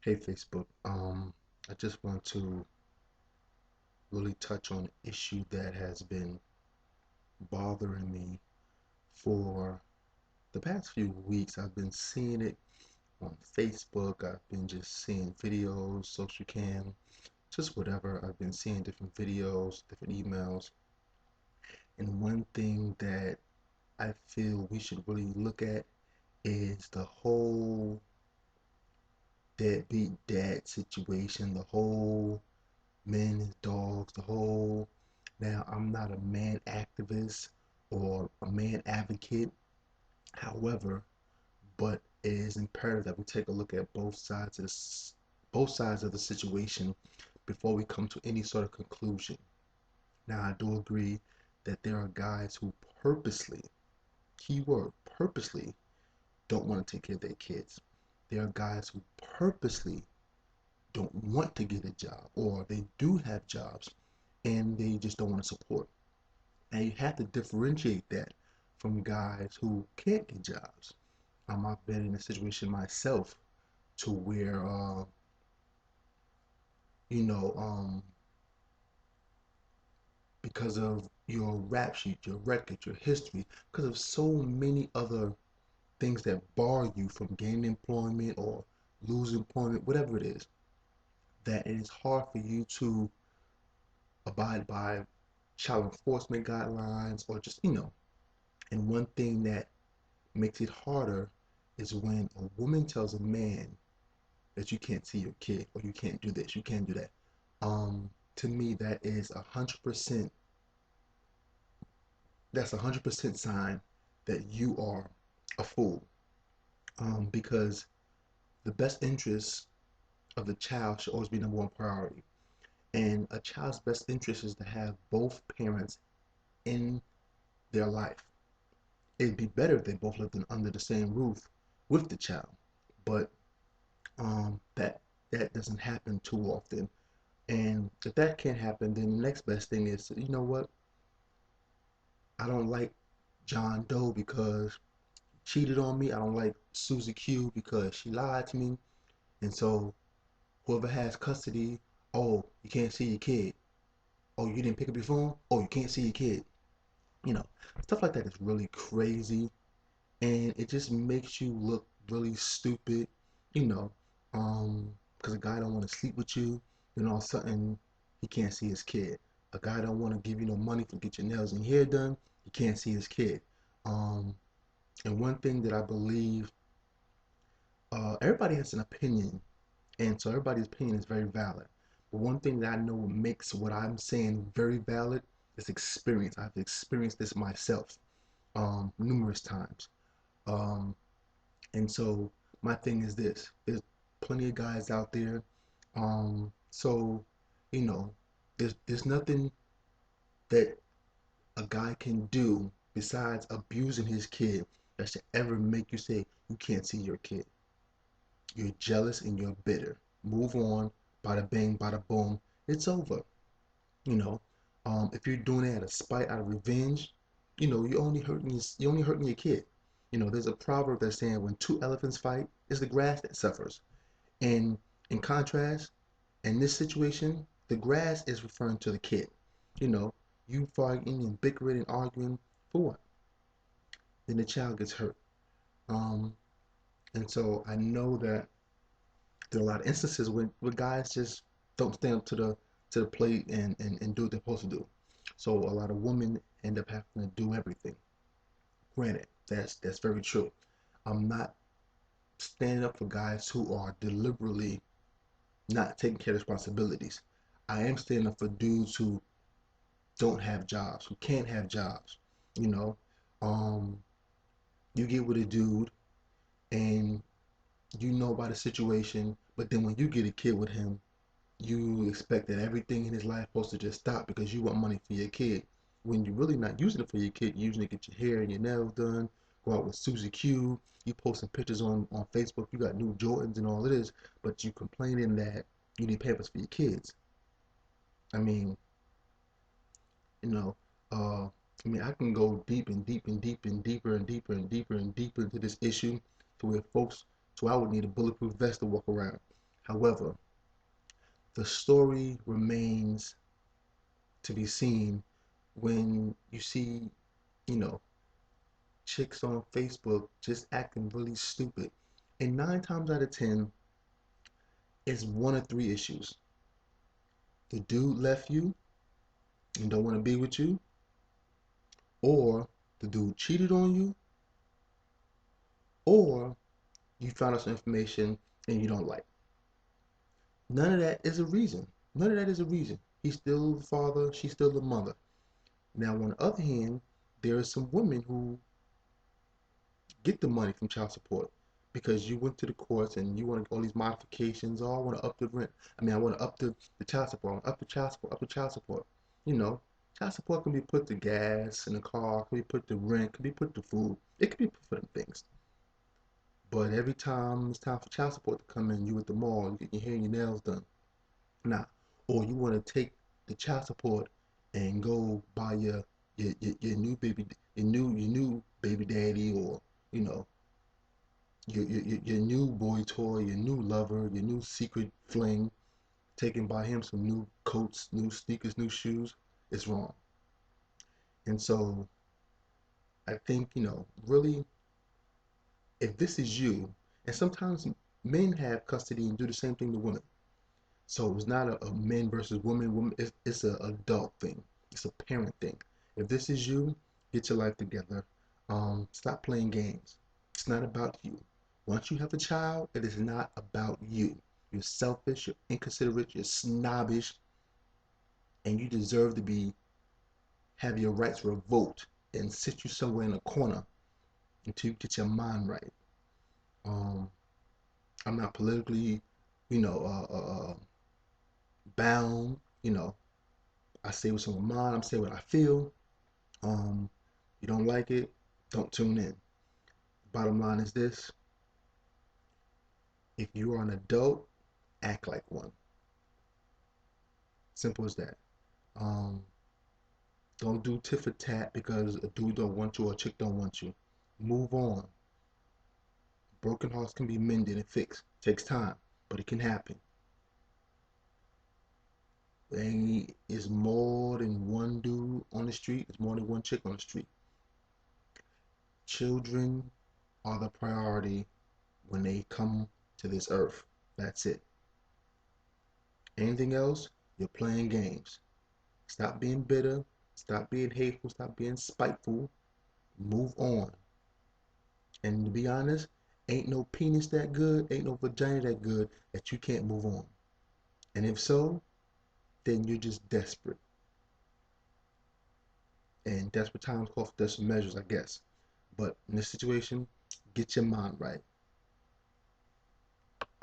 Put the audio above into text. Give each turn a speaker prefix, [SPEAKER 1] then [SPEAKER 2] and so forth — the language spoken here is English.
[SPEAKER 1] Hey Facebook, I just want to really touch on an issue that has been bothering me for the past few weeks. I've been seeing it on Facebook. I've been just seeing videos, social cam, just whatever. I've been seeing different videos, different emails. And one thing that I feel we should really look at is the whole deadbeat dad situation, the whole men as dogs, the whole. Now, I'm not a man activist or a man advocate, however, but it is imperative that we take a look at both sides of the situation before we come to any sort of conclusion. Now, I do agree that there are guys who purposely, keyword, purposely don't want to take care of their kids. There are guys who purposely don't want to get a job, or they do have jobs and they just don't want to support. And you have to differentiate that from guys who can't get jobs. I've been in a situation myself to where, you know, because of your rap sheet, your record, your history, because of so many other things that bar you from gaining employment or losing employment, whatever it is, that it is hard for you to abide by child enforcement guidelines or just, and one thing that makes it harder is when a woman tells a man that you can't see your kid or you can't do this, you can't do that. To me, that is 100%. That's 100% sign that you are a fool. Because the best interest of the child should always be number one priority. And a child's best interest is to have both parents in their life. It'd be better if they both lived under the same roof with the child, but that doesn't happen too often. And if that can't happen, then the next best thing is, you know what? I don't like John Doe because he cheated on me. I don't like Susie Q because she lied to me. And so whoever has custody, oh, you can't see your kid. Oh, you didn't pick up your phone. Oh, you can't see your kid. You know, stuff like that is really crazy, and it just makes you look really stupid. You know, because a guy don't want to sleep with you, then all of a sudden he can't see his kid. A guy don't want to give you no money to get your nails and hair done, he can't see his kid. Um, and one thing that I believe, everybody has an opinion, and so everybody's opinion is very valid. But one thing that I know makes what I'm saying very valid is experience. I've experienced this myself, numerous times. Um, and so my thing is this: there's plenty of guys out there. So you know, there's nothing that a guy can do besides abusing his kid that should ever make you say you can't see your kid. You're jealous and you're bitter. Move on. Bada bing, bada boom. It's over. You know, if you're doing it out of spite, out of revenge, you're only hurting your kid. There's a proverb that's saying when two elephants fight, it's the grass that suffers. And in contrast, in this situation, the grass is referring to the kid. You know, you fighting and bickering and arguing for what? Then the child gets hurt. Um, and so I know that there are a lot of instances where guys just don't stand up to the plate and do what they're supposed to do. So a lot of women end up having to do everything. Granted, that's very true. I'm not standing up for guys who are deliberately not taking care of responsibilities. I am standing up for dudes who don't have jobs, who can't have jobs. You know, um, you get with a dude and you know about the situation, but then when you get a kid with him, you expect that everything in his life is supposed to just stop because you want money for your kid. When you're really not using it for your kid, you're using it to get your hair and your nails done, go out with Susie Q, you posting pictures on Facebook, you got new Jordans and all it is, but you complaining that you need pampers for your kids. I mean, you know, I can go deep and deep and deep and deeper and deeper and deeper and deeper into this issue to where folks, so I would need a bulletproof vest to walk around. However, the story remains to be seen when you see, you know, chicks on Facebook just acting really stupid. And 9 times out of 10, it's one of three issues. The dude left you and don't want to be with you, or the dude cheated on you, or you found out some information and you don't like. None of that is a reason. None of that is a reason. He's still the father, she's still the mother. Now, on the other hand, there are some women who get the money from child support because you went to the courts and you want all these modifications. Oh, I want to up the rent. I mean, I want to up the child support. I want to up the child support, up the child support. You know, child support can be put to gas in the car, can be put to rent, can be put to food. It can be put for them things. But every time it's time for child support to come in, you at the mall, you get your hair and your nails done. Nah. Or you want to take the child support and go buy your new baby your new baby daddy, or you know your new boy toy, your new lover, your new secret fling, taking by him some new coats, new sneakers, new shoes. It's wrong. And so I think, really, if this is you, and sometimes men have custody and do the same thing to women. So it's not a men versus women. It's an adult thing. It's a parent thing. If this is you, get your life together. Stop playing games. It's not about you. Once you have a child, it is not about you. You're selfish, you're inconsiderate, you're snobbish, and you deserve to be have your rights revoked and sit you somewhere in a corner until you get your mind right. Um, I'm not politically, you know, bound. I say what's on my mind. I'm saying what I feel. Um, you don't like it, don't tune in. Bottom line is this: if you are an adult, act like one. Simple as that. Um, don't do tit for tat because a dude don't want you or a chick don't want you. Move on. Broken hearts can be mended and fixed. Takes time, but it can happen. And it's more than one dude on the street. It's more than one chick on the street. Children are the priority when they come to this earth. That's it. Anything else, you're playing games. Stop being bitter. Stop being hateful. Stop being spiteful. Move on. And to be honest, ain't no penis that good, ain't no vagina that good that you can't move on. And if so, then you're just desperate. And desperate times call for desperate measures, I guess. But in this situation, get your mind right.